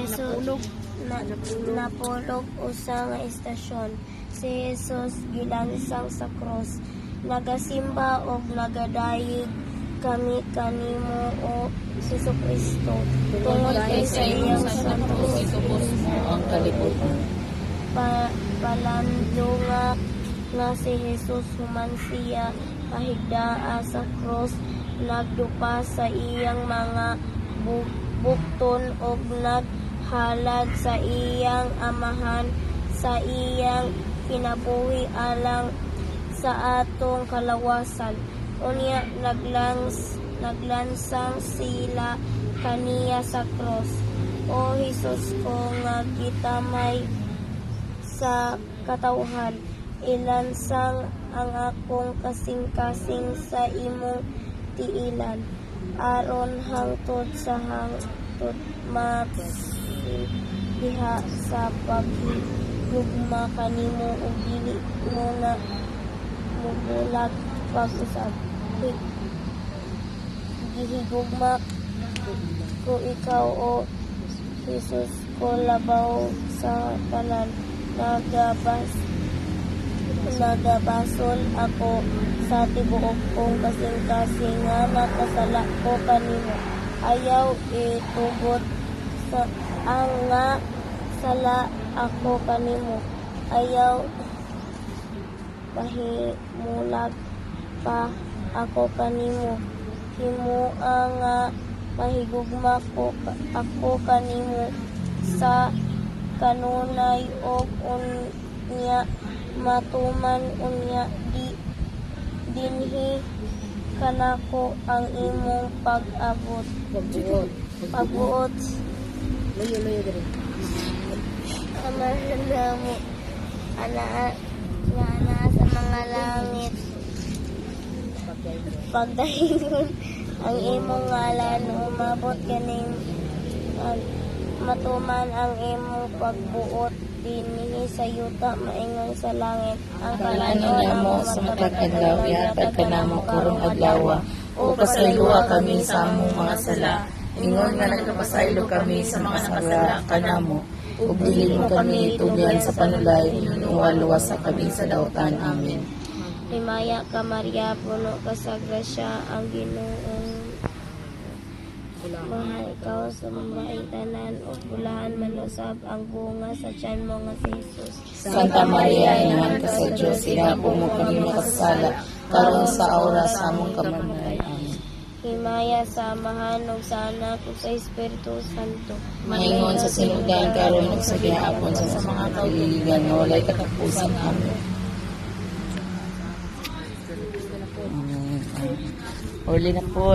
napulog. Napulog usa nga istasyon. Si Jesus gilansang sa cross. Nagasimba og nagadayeg kami kanimo o Jesucristo. Tungod kay sa iyang santos ang kalibutan. Palando nga si Jesus human siya kahigdaa sa cross, nagdupa sa iyang mga bukton og naghalad sa iyang amahan sa iyang kinabuhi alang sa atong kalawasan. Unya naglansang sila kaniya sa cross. O Jesus ko nga gitamay sa katawhan, ilansang ang akong kasing-kasing sa imong tiilan, aron hangtod sa hangtod diha sa paghigugma kanimo ug dili mo na mubulag pag-usab. Gihigugma ko ikaw o Jesus ko labaw sa tanan. Nagabasol ako sa tibuok kong kasing-kasing nga nakasala ko kanimo. Ayaw itugot sa ang nga sala ako kanimo. Ayaw pahimulag pa ako kanimo. Himua nga mahigugma ko ako kanimo sa kanunay og unya matuman unya dinhi kanako ang imong pag-abot. Pagbuot. Luyo diri. Amahan na mo ana sa mga langit. Pagdahingon ang imong ngalan, umabot kaning matuman ang imong pagbuot dinhi sa yuta maingon sa langit. Ang Kalanon namo sa matag adlaw ihatag kanamo karong adlaw o pasayloa kami sa among mga sala. Ingon nga nagkapasaylo kami sa mga sala kanamo ug dili mo kami tugyan sa panulay nuwalwa sa kami sa dautan. Amen. Himaya ka Maria, puno ka sa grasya, ang Ginoong mahal ikaw sa mga tanan o bulahan manusab ang bunga sa tiyan mo nga si Jesus. Santa Maria, Inahan ka sa Diyos, inapo mo kami makasala, karon sa oras sa among kamatay. Amen. Himaya sa amahan ug sa anak ug sa Espiritu Santo. Maingon sa sinugan karon ug sa gihapon sa mga kailigan nga walay katapusan. Amen. Uli na po.